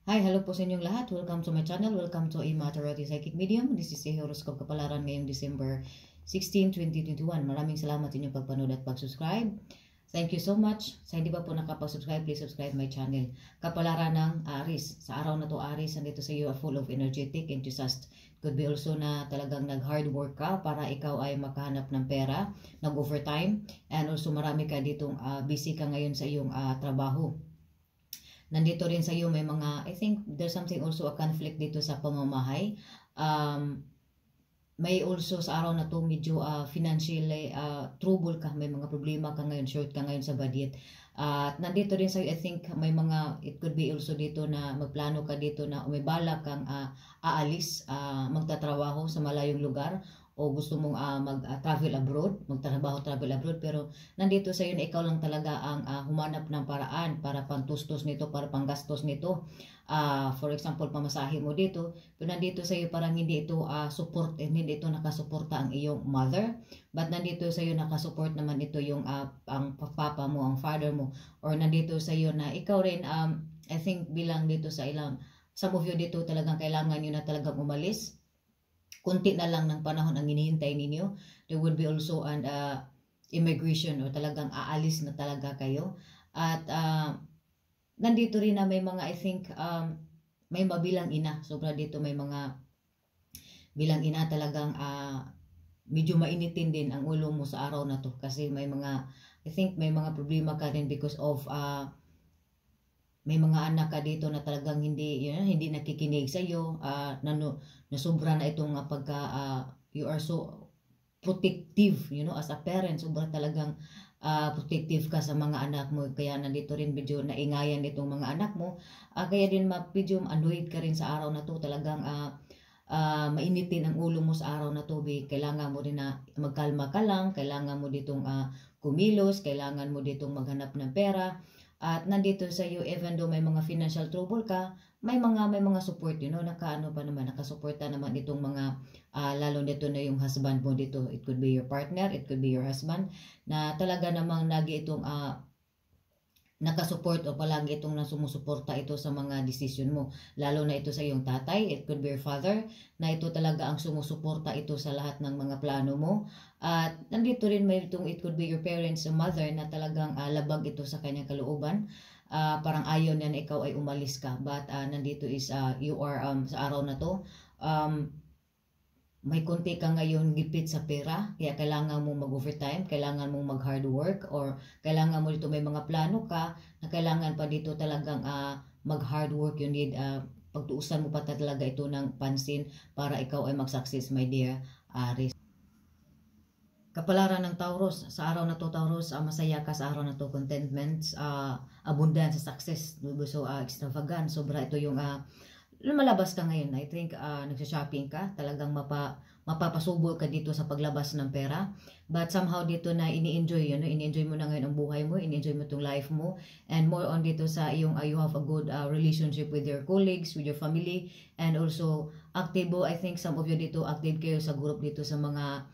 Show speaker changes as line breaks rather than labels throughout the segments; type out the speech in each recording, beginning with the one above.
Hi, hello po sa inyong lahat. Welcome to my channel. Welcome to Ima Tarot Psychic Medium. This is a horoscope kapalaran ngayong December 16, 2021. Maraming salamat sa inyong pagpanood at pag-subscribe. Thank you so much. Sa hindi pa po nakapag-subscribe, please subscribe my channel. Kapalaran ng Aries. Sa araw na to Aries, nandito sa iyo full of energetic, enthusiast. Could be also na talagang nag-hard work ka para ikaw ay makahanap ng pera, nag-overtime, and also marami ka ditong busy ka ngayon sa iyong trabaho. Nandito rin sa iyo may mga, I think there's something also a conflict dito sa pamamahay. May also sa araw na to medyo financially trouble ka, may mga problema ka ngayon, short ka ngayon sa budget. At nandito rin sa iyo, I think may mga, it could be also dito na magplano ka dito na umibala kang aalis, magtatrabaho sa malayong lugar, o gusto mong mag-travel abroad, travel abroad, pero nandito sa iyo na ikaw lang talaga ang humanap ng paraan para pantustos nito, para panggastos nito. For example, pamasahe mo dito, pero nandito sa iyo parang hindi ito support, hindi ito nakasuporta ang iyong mother, but nandito sa iyo nakasupport naman ito yung ang papa mo, ang father mo, or nandito sa iyo na ikaw rin, I think bilang dito sa ilang, some of you dito talagang kailangan nyo na talagang umalis. Kunti na lang ng panahon ang hinihintay ninyo. There would be also an immigration, o talagang aalis na talaga kayo. At nandito rin na may mga, I think, may mabilang ina. Sobra dito may mga bilang ina talagang medyo mainitin din ang ulo mo sa araw na to. Kasi may mga, I think may mga problema ka rin because of may mga anak ka dito na talagang hindi hindi nakikinig sa iyo, na sobra na itong pagka you are so protective, as a parent, sobra talagang protective ka sa mga anak mo, kaya nandito rin medyo naingayan itong mga anak mo, kaya din medyo annoyed ka rin sa araw na to, talagang mainitin ang ulo mo sa araw na to. Kailangan mo rin na magkalma ka lang, kailangan mo ditong kumilos, kailangan mo ditong maghanap ng pera. At nandito sa iyo, even though may mga financial trouble ka, may mga support, nakasuporta naman itong mga lalo nito na yung husband mo dito. It could be your partner, it could be your husband, na talaga namang lagi itong nakasupport, o palagi itong nasumusuporta ito sa mga decision mo. Lalo na ito sa iyong tatay, it could be your father, na ito talaga ang sumusuporta ito sa lahat ng mga plano mo. At nandito rin may itong, it could be your parents, mother, na talagang labag ito sa kanyang kalooban. Parang ayaw niya na ikaw ay umalis ka. But nandito is you are sa araw na to, may konti ka ngayon gipit sa pera, kaya kailangan mong mag-overtime, kailangan mong mag-hard work, or kailangan mo dito may mga plano ka na kailangan pa dito talagang mag-hard work. You need, pagtuusan mo pa talaga ito ng pansin para ikaw ay mag-success, my dear Aries. Kapalaran ng Taurus. Sa araw na to Taurus, masaya ka sa araw na to, contentment, abundance, success, so extravagant, sobra ito yung lumalabas ka ngayon. I think nagsha-shopping ka, talagang mapapasubo ka dito sa paglabas ng pera. But somehow dito na ini-enjoy, ini-enjoy mo na ngayon ang buhay mo, ini-enjoy mo itong life mo, and more on dito sa iyong you have a good relationship with your colleagues, with your family, and also active. I think some of you dito active kayo sa group dito sa mga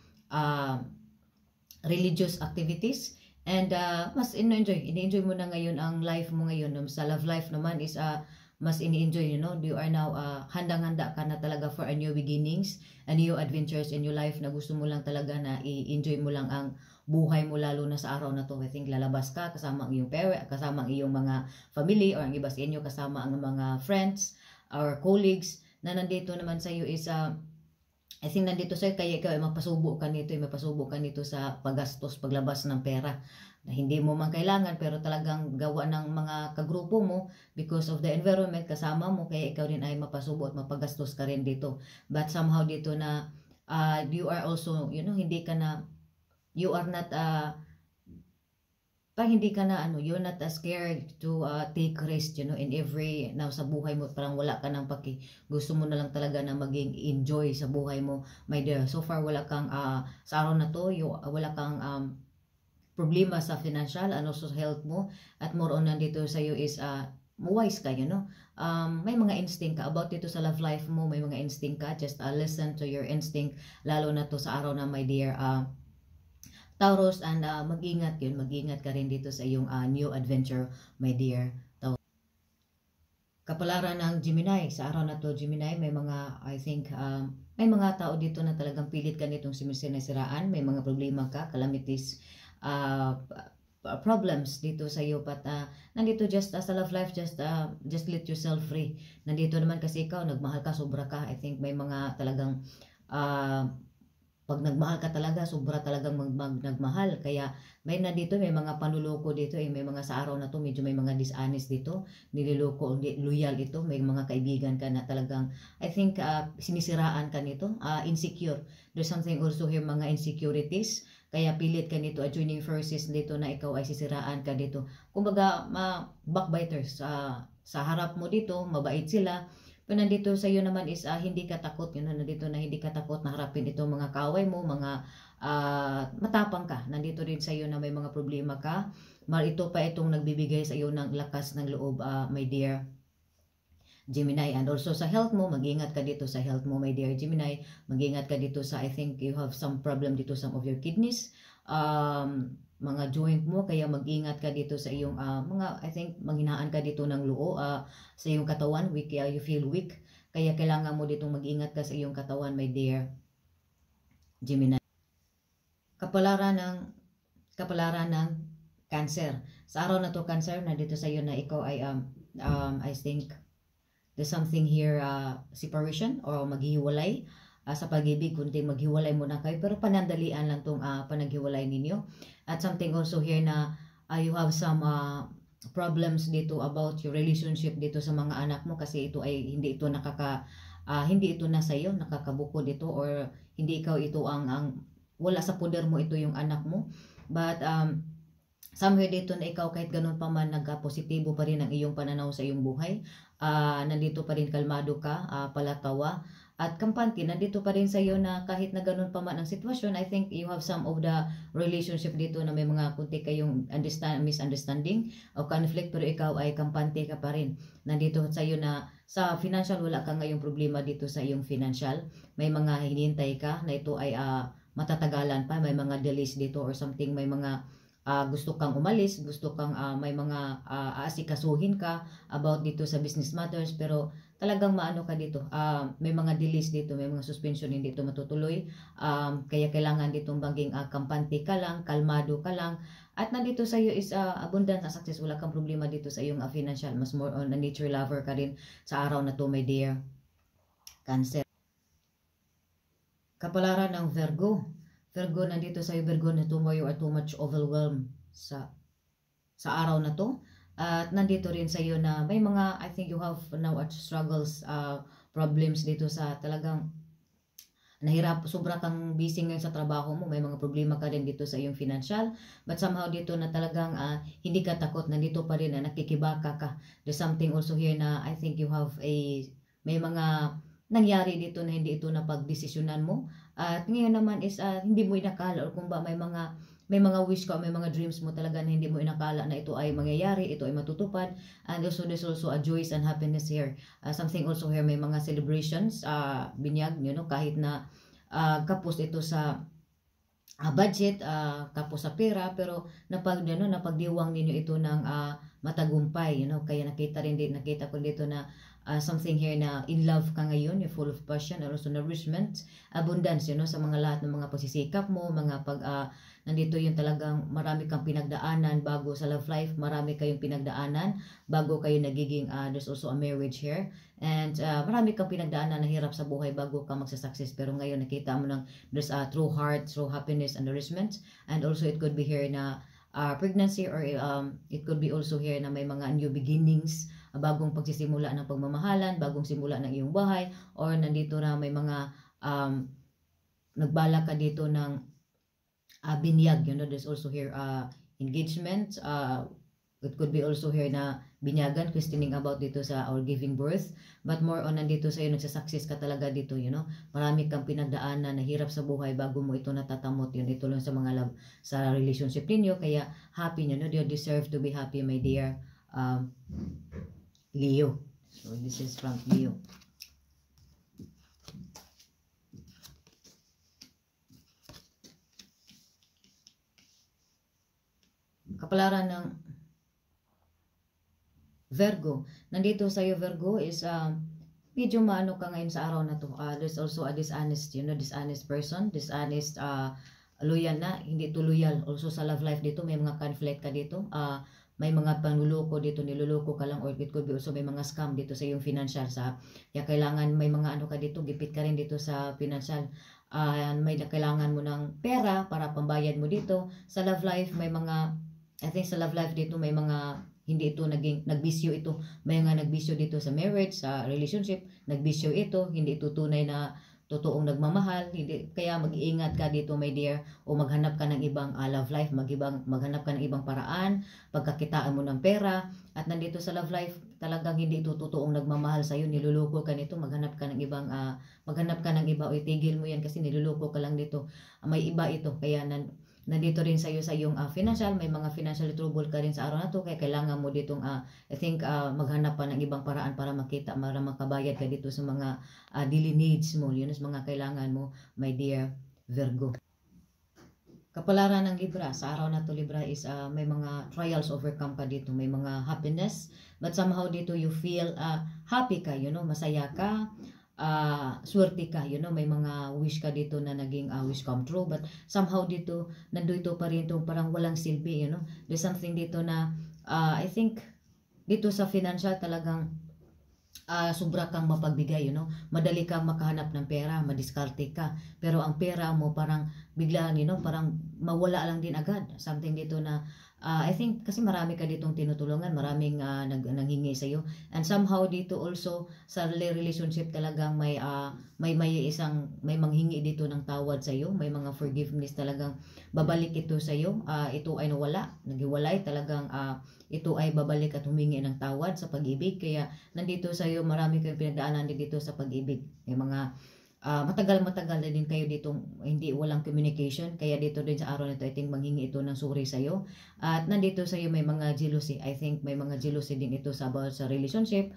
religious activities, and mas ini-enjoy mo na ngayon ang life mo ngayon. Sa love life naman is mas ini-enjoy, you are now handang-handa ka na talaga for a new beginnings, a new adventures in your life, na gusto mo lang talaga na i-enjoy mo lang ang buhay mo, lalo na sa araw na to. I think lalabas ka kasama ang iyong parents, kasama ang iyong mga family, or ang iba sa inyo kasama ang mga friends or colleagues na nandito naman sa iyo is I think nandito sa'yo, kaya ikaw ay mapasubo ka nito sa paggastos, paglabas ng pera na hindi mo man kailangan, pero talagang gawa ng mga kagrupo mo, because of the environment kasama mo, kaya ikaw din ay mapasubo at mapagastos ka rin dito. But somehow dito na you are also, hindi ka na, you are not hindi ka na you're not scared to take risk, in every now sa buhay mo. Parang wala ka nang gusto mo na lang talaga na maging enjoy sa buhay mo, my dear. So far wala kang sa araw na to, wala kang problema sa financial and also health mo. At more on nandito sa iyo is wise ka, may mga instinct ka about dito sa love life mo, may mga instinct ka. Just listen to your instinct, lalo na to sa araw na, my dear Taurus, and mag-ingat ka rin dito sa iyong new adventure, my dear Taurus. Kapalaran ng Gemini, sa araw na to Gemini, may mga, I think, may mga tao dito na talagang pilit ka nitong sinisiraan, may mga problema ka, calamities, uh, problems dito sa iyo, but nandito just sa love life, just let yourself free. Nandito naman kasi ikaw, nagmahal ka, sobra ka, I think may mga talagang pag nagmahal ka talaga, sobra talagang nagmahal. Kaya may na dito, may mga panluloko dito, may mga sa araw na to, medyo may mga dishonest dito, nililoko, loyal ito, may mga kaibigan ka na talagang, I think, sinisiraan ka nito, insecure. There's something also here, mga insecurities, kaya pilit ka nito, joining forces dito na ikaw ay sisiraan ka dito. Kumbaga, backbiters, sa harap mo dito, mabait sila, pero nandito sa iyo naman is hindi ka takot, nandito na hindi ka takot na harapin ito mga kaaway mo, mga matapang ka. Nandito rin sa iyo na may mga problema ka. Ito pa itong nagbibigay sa iyo ng lakas ng loob, my dear Gemini. And also sa health mo, mag-ingat ka dito sa health mo, my dear Gemini. Mag-ingat ka dito sa, I think you have some problem dito, some of your kidneys, mga joint mo, kaya mag-ingat ka dito sa iyong mga, I think, manghinaan ka dito ng loo, sa iyong katawan, weak, you feel weak, kaya kailangan mo ditong mag-ingat ka sa iyong katawan, my dear Gemini. Kapalaran ng Cancer. Sa araw na to Cancer, na dito sa iyo na ikaw ay I think there's something here, separation or maghiwalay. Sa pag-ibig, kundi maghiwalay muna kayo, pero panandalian lang tong panaghiwalay ninyo. At something also here na you have some problems dito about your relationship dito sa mga anak mo, kasi ito ay hindi ito hindi ito na sa iyo, nakakabukod ito, or hindi ikaw ito ang wala sa poder mo, ito yung anak mo. But somewhere dito na ikaw, kahit ganun pa man, nagka-positibo pa rin ang iyong pananaw sa iyong buhay. Nandito pa rin, kalmado ka, palatawa, at kampante, nandito pa rin sa iyo na kahit na ganun pa man ang sitwasyon, I think you have some of the relationship dito na may mga kunti kayong misunderstanding o conflict, pero ikaw ay kampante ka pa rin. Nandito sa iyo na sa financial, wala ka ngayong problema dito sa iyong financial. May mga hinihintay ka na ito ay matatagalan pa, may mga delays dito or something, may mga gusto kang umalis, gusto kang may mga aasikasuhin ka about dito sa business matters, pero talagang maano ka dito, may mga delays dito, may mga suspension, hindi ito matutuloy, kaya kailangan ditong maging kampante ka lang, kalmado ka lang, at nandito sa iyo is abundance and success. Wala kang problema dito sa iyong financial, mas more on a nature lover ka rin sa araw na to, my dear Cancer. Kapalaran ng Virgo. Virgo, nandito sa iyo, Virgo, na tomorrow you are too much overwhelmed sa araw na to. At nandito rin sa iyo na may mga, I think you have now struggles, problems dito sa talagang nahirap, sobra kang busy ngayon sa trabaho mo, may mga problema ka rin dito sa iyong financial, but somehow dito na talagang hindi ka takot, nandito pa rin na nakikibaka ka. There's something also here na I think you have may mga nangyari dito na hindi ito na pagdesisyonan mo, at ngayon naman is hindi mo inakala, or kung ba may mga wish ka, may mga dreams mo talaga na hindi mo inakala na ito ay mangyayari, ito ay matutupad. And also there's also a joy and happiness here. Something also here, may mga celebrations, binyag, kahit na kapos ito sa budget, kapos sa pera, pero napagdiwang ninyo ito ng matagumpay, kaya nakita ko dito na something here na in love ka ngayon, you're full of passion, and also nourishment, abundance, sa mga lahat ng mga pagsisikap mo, mga nandito yung talagang marami kang pinagdaanan bago sa love life, marami kayong pinagdaanan bago kayo nagiging, there's also a marriage here, and marami kang pinagdaanan na hirap sa buhay bago ka magsasucess, pero ngayon nakita mo ng there's a true heart, true happiness and nourishment. And also it could be here na pregnancy, or it could be also here na may mga new beginnings, bagong pagsisimula ng pagmamahalan, bagong simula ng iyong bahay, or nandito na may mga nagbala ka dito ng binyag, there's also here engagement, it could be also here na binyagan, questioning about dito sa or giving birth, but more on nandito sa iyo, nagsasucess ka talaga dito, marami kang pinagdaanan na hirap sa buhay bago mo ito natatamot, ito lang sa mga love, sa relationship ninyo, kaya happy you deserve to be happy, my dear Leo. So this is from Leo. Kapalaran ng Virgo. Nandito sa'yo, Virgo, is medyo maano ka ngayon sa araw na to. There's also a dishonest, dishonest person, dishonest, loyal na, hindi to loyal. Also sa love life dito, may mga conflict ka dito. May mga panluloko dito, niluloko ka lang, or it could be also may mga scam dito sa iyong financial. Kaya kailangan may mga ano ka dito, gipit ka rin dito sa financial. May kailangan mo ng pera para pambayad mo dito. Sa love life, may mga, I think sa love life dito, may mga, hindi ito naging nagbisyo ito. May mga nagbisyo dito sa marriage, sa relationship, nagbisyo ito, hindi ito tunay na totoong nagmamahal. Hindi, kaya mag-iingat ka dito, my dear, o maghanap ka ng ibang love life, maghanap ka ng ibang paraan, pagkakitaan mo ng pera. At nandito sa love life, talagang hindi ito totoong nagmamahal sa iyo, niluloko ka nito, maghanap ka ng ibang o itigil mo yan kasi niluloko ka lang dito. May iba ito, kaya nandito rin sa iyo sa iyong financial, may mga financial trouble ka rin sa araw na to, kaya kailangan mo ditong I think maghanap pa ng ibang paraan para makabayad ka dito sa mga daily needs mo, yun sa mga kailangan mo, my dear Virgo. Kapalaran ng Libra, sa araw na to Libra is may mga trials overcome ka dito, may mga happiness, but somehow dito you feel happy ka, masaya ka, swerte ka, may mga wish ka dito na naging wish come true, but somehow dito, nandito pa rin itong parang walang silbi, there's something dito na, I think, dito sa financial talagang, sobra kang mapagbigay, madali kang makahanap ng pera, madiskarte ka, pero ang pera mo parang bigla, parang mawala lang din agad, something dito na, I think kasi marami ka ditong tinutulungan, maraming nanghingi sa iyo, and somehow dito also sa relationship talagang may manghingi dito ng tawad sa iyo, may mga forgiveness talagang babalik ito sa iyo. Ito ay nawala, nagiwalay talagang ito ay babalik at humingi ng tawad sa pag-ibig, kaya nandito sa iyo marami kayong pinagdaanan dito sa pag-ibig, may mga matagal na din kayo dito, hindi walang communication, kaya dito din sa araw nito I think manghingi ito ng sorry sa iyo. At nandito sa iyo may mga jealousy, I think may mga jealousy din ito sa relationship,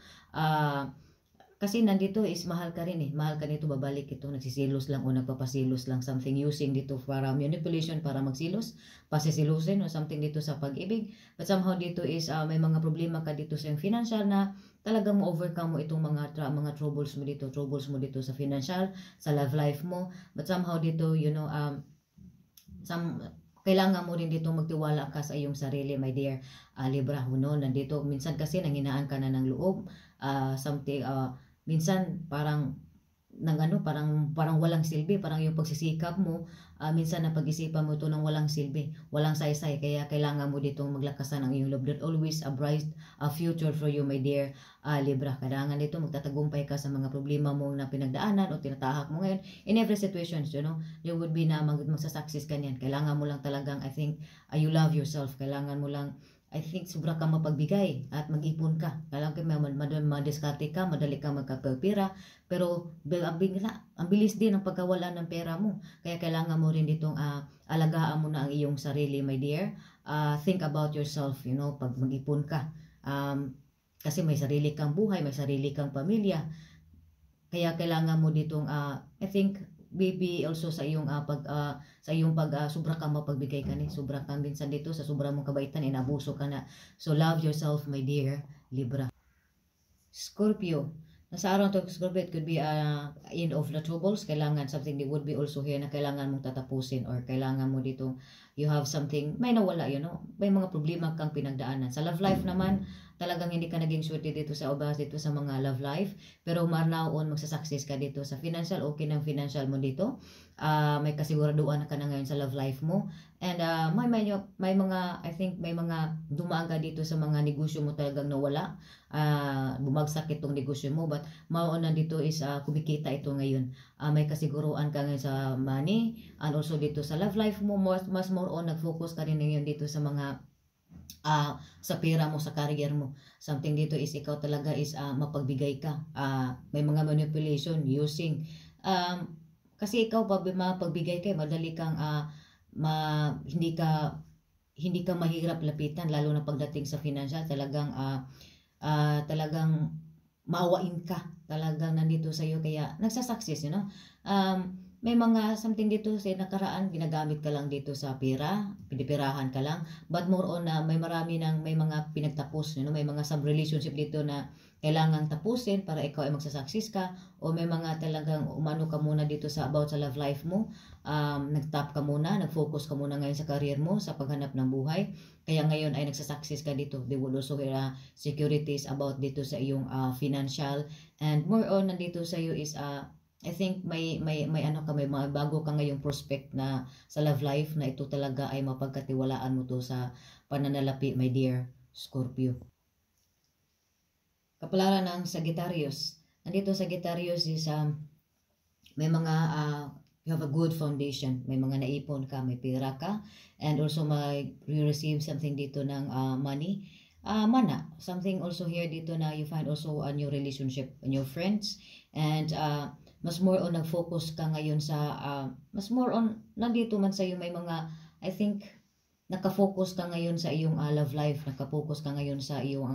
kasi nandito is mahal ka rin mahal ka nito, babalik ito, nagsisilos lang o nagpapasilos lang, something using dito para manipulation, para magsilos, pasisilusin o something dito sa pag-ibig. But somehow dito is may mga problema ka dito sa yung financial na talagang mo-overcome mo itong mga troubles mo dito sa financial, sa love life mo. But somehow dito, kailangan mo rin dito magtiwala ka sa iyong sarili, my dear Libra. Nandito, minsan kasi nanghinaan ka na ng loob, minsan parang parang walang silbi, parang yung pagsisikap mo, minsan na pag-isipan mo ito ng walang silbi, walang saysay, kaya kailangan mo ditong maglakasan ng iyong love. There's always a bright future for you, my dear Libra. Kailangan dito magtatagumpay ka sa mga problema mo na pinagdaanan o tinatahak mo ngayon. In every situation, there would be na magsasucceed ka niyan. Kailangan mo lang talagang, I think, you love yourself. Kailangan mo lang, I think, sobra kang mapagbigay at mag-ipon ka. Kailangan madiskarte ka, madali kang magkapera, pero ang bilis din ang pagkawala ng pera mo. Kaya kailangan mo rin ditong alagaan mo na ang iyong sarili, my dear. Think about yourself, pag mag-ipon ka. Kasi may sarili kang buhay, may sarili kang pamilya. Kaya kailangan mo ditong, I think, maybe also sa iyong sobra kang mapagbigay ka sobra kang minsan dito sa sobra mong kabaitan, inabuso ka na. So love yourself, my dear Libra. Scorpio, nasa araw to Scorpio, it could be end of the troubles. Kailangan something that would be also here na kailangan mong tatapusin, or kailangan mo dito you have something, may nawala, may mga problema kang pinagdaanan. Sa love life naman, talagang hindi ka naging swerte dito sa mga love life, pero marnaon magsasucceed ka dito sa financial, okay ng financial mo dito. May kasiguraduhan ka na ngayon sa love life mo, and may mga, I think may mga dumaan ka dito sa mga negosyo mo talagang nawala, bumagsak itong negosyo mo, but mauna dito is kumikita ito ngayon. May kasiguruan ka ngayon sa money, and also dito sa love life mo, mas more on nag-focus ka rin ngayon dito sa mga sa pera mo, sa career mo. Something dito is ikaw talaga is mapagbigay ka. May mga manipulation, using. Kasi ikaw mapagbigay ka, madali kang hindi ka mahirap lapitan, lalo na pagdating sa financial. Talagang maawain ka. Talagang nandito sa iyo, kaya nagsasucceed, may mga something dito sa nakaraan, ginagamit ka lang dito sa pera, pinipirahan ka lang, but more on na may may mga pinagtapos, may mga sub-relationship dito na kailangang tapusin para ikaw ay magsasucceed ka, o may mga talagang umano ka muna dito sa about sa love life mo, nag-top ka muna, nag-focus ka muna ngayon sa career mo, sa paghanap ng buhay, kaya ngayon ay nagsasucceed ka dito. They will also hear securities about dito sa iyong financial, and more on nandito sa iyo is I think may ano ka, may mga bago ka ngayong prospect na sa love life na ito talaga ay mapagkatiwalaan mo to sa pananalapi, my dear Scorpio. Kapalaran ng Sagittarius. Nandito Sagittarius is may mga you have a good foundation, may mga naipon ka, may pera ka, and also may receive something dito ng money. Mana, something also here dito na you find also a new relationship in your friends, and mas more on nag-focus ka ngayon sa mas more on nandito man sa iyo may mga I think naka-focus ka ngayon sa iyong love life, naka-focus ka ngayon sa iyong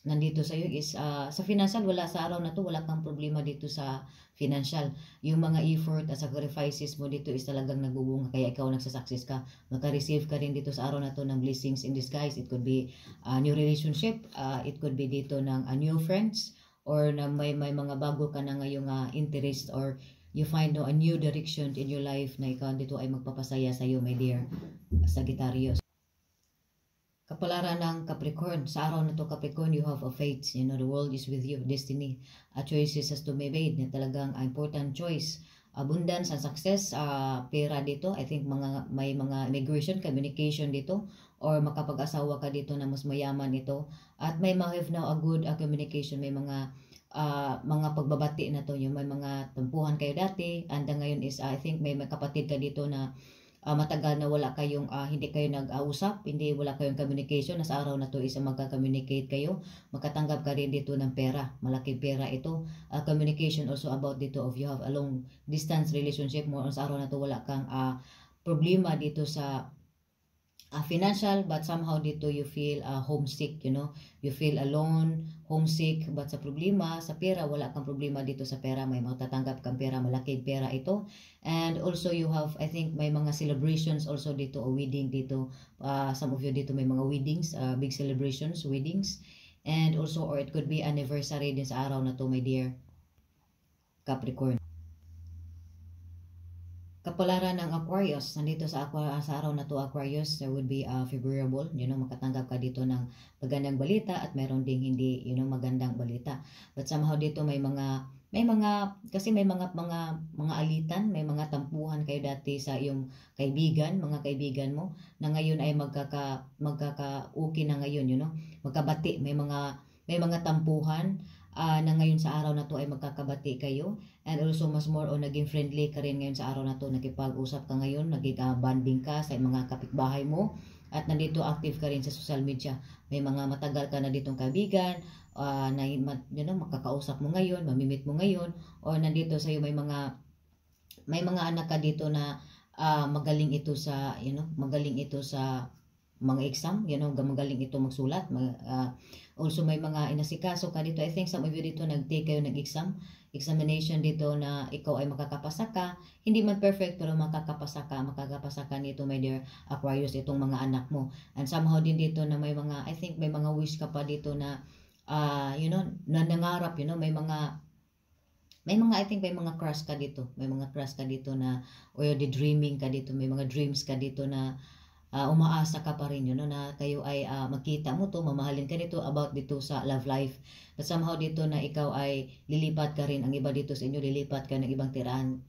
nandito sa iyo is sa financial, wala sa araw na to, wala kang problema dito sa financial. Yung mga effort at sacrifices mo dito is talagang nagbubunga, kaya ikaw nagsasucceed ka. Maka-receive ka rin dito sa araw na to ng blessings in disguise. It could be a new relationship, it could be dito ng new friends, or na may mga bago ka na ngayong interest, or you find a new direction in your life na ikaw dito ay magpapasaya sa iyo, my dear Sagittarius. Kapalaran ng Capricorn. Sa araw na to Capricorn, you have a fate. The world is with you. Destiny. Choices has to be made. Talagang important choice. Abundance and success. Pera dito. I think may mga immigration, communication dito. Or makapag-asawa ka dito na mas mayaman ito. At may have now a good communication. May mga pagbabati na to. Yung may mga tampuhan kayo dati. And ngayon is I think may kapatid ka dito na matagal na wala kayong hindi kayo nag-usap, wala kayong communication. Sa araw na to is magka-communicate kayo, makatanggap ka rin dito ng pera, malaking pera ito. Communication also about dito of you have a long distance relationship mo. Sa araw na to wala kang problema dito sa financial, but somehow dito you feel homesick, you feel alone, homesick, but sa problema, sa pera, wala kang problema dito sa pera, may matatanggap kang pera, malaking pera ito. And also you have, I think, may mga celebrations also dito, o wedding dito, some of you dito may mga weddings, big celebrations, weddings, and also, or it could be anniversary din sa araw na to, my dear Capricorn. Kapalaran ng Aquarius. Nandito sa araw na to Aquarius, there would be favorable, makatanggap ka dito ng magandang balita, at mayroon ding hindi, magandang balita. But somehow dito may mga kasi may mga alitan, may mga tampuhan kayo dati sa iyong mga kaibigan mo na ngayon ay magkaka-uki na ngayon, magkabati, may mga tampuhan na ngayon sa araw na to ay magkakabati kayo. And also mas more on naging friendly ka rin ngayon sa araw na to, nakipag-usap ka ngayon, naging bonding ka sa mga kapitbahay mo, at nandito active ka rin sa social media. May mga matagal ka na ditong kaibigan na makakausap mo ngayon, mamimit mo ngayon, or nandito sa iyo may mga anak ka dito na magaling ito sa mga exam, magaling ito magsulat. Also may mga inasikaso ka dito. I think some of you dito nag-take kayo ng examination dito na ikaw ay makakapasa ka. Hindi man perfect, pero makakapasa ka nito, my dear Aquarius, itong mga anak mo. And somehow din dito na may mga, I think may mga wish ka pa dito na na nangarap, I think may mga crush ka dito. May mga crush ka dito na, or the dreaming ka dito, may mga dreams ka dito na umaasa ka pa rin, na kayo ay makita mo to, mamahalin ka dito about dito sa love life. But somehow dito na ikaw ay lilipat ka rin, ang iba dito sa inyo, lilipat ka ng ibang tirahan.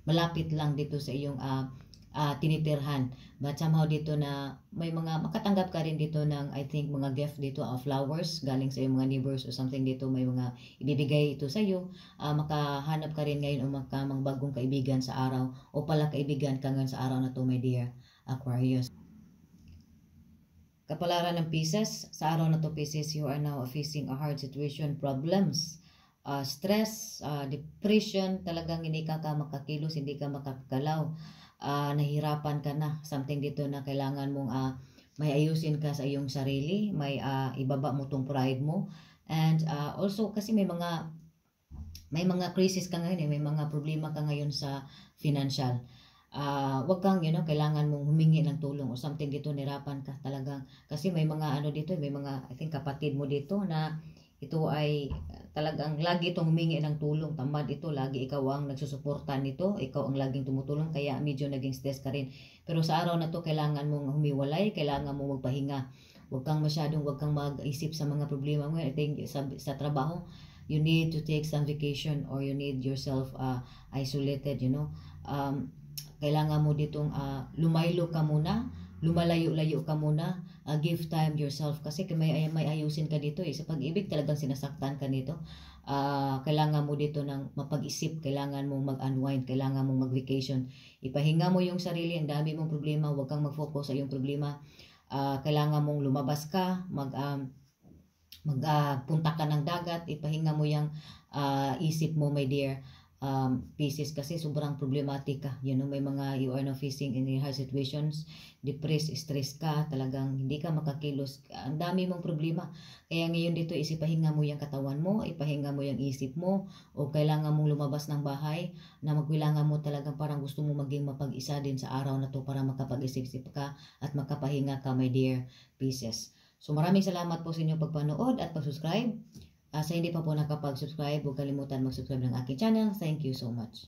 Malapit lang dito sa iyong tinitirhan. But somehow dito na may mga makatanggap ka rin dito ng, I think, mga gift dito of flowers galing sa iyong mga neighbors or something dito, may mga ibibigay ito sa iyo. Makahanap ka rin ngayon o mga bagong kaibigan sa araw, o pala kaibigan ka ngayon sa araw na to, my dear Aquarius. Kapalaran ng Pisces. Sa araw na to Pisces, you are now facing a hard situation, problems, stress, depression, talagang hindi ka makakilos, hindi ka makakagalaw, nahirapan ka na, something dito na kailangan mong may ayusin ka sa iyong sarili, may ibaba mo tong pride mo. And also kasi may mga may mga crisis ka ngayon, may mga problema ka ngayon sa financial. Wag kang, kailangan mong humingi ng tulong o something dito, nirapan ka talagang. Kasi may mga ano dito, may mga, I think kapatid mo dito na ito ay talagang lagi itong humingi ng tulong. Tamad ito, lagi ikaw ang nagsusuporta nito, ikaw ang laging tumutulong, kaya medyo naging stress ka rin. Pero sa araw na to, kailangan mong humiwalay, kailangan mong magpahinga. Wag kang mag-isip sa mga problema mo. I think sa trabaho, you need to take some vacation or you need yourself isolated, kailangan mo ditong lumaylo ka muna, lumalayo-layo ka muna, give time yourself kasi may ayusin ka dito sa pag-ibig talagang sinasaktan ka nito. Kailangan mo dito ng mapag-isip, kailangan mong mag-unwind, kailangan mong mag-vacation. Ipahinga mo yung sarili, ang dami mong problema, huwag kang mag-focus sa iyong problema. Kailangan mong lumabas ka, magpunta ka ng dagat, ipahinga mo yung isip mo, my dear. Pieces kasi sobrang problematika, may mga you are now facing in hard situations, depressed, stress ka, talagang hindi ka makakilos, ang dami mong problema. Kaya ngayon dito isipahinga mo yung katawan mo, ipahinga mo yung isip mo, o kailangan mong lumabas ng bahay na magkailangan mo talagang parang gusto mo maging mapag-isa din sa araw na to para makapag-isip-isip ka at makapahinga ka, my dear pieces. So maraming salamat po sa inyong pagpanood at pag-subscribe. Sa hindi pa po nakapag-subscribe, huwag kalimutan mag-subscribe ng aking channel. Thank you so much.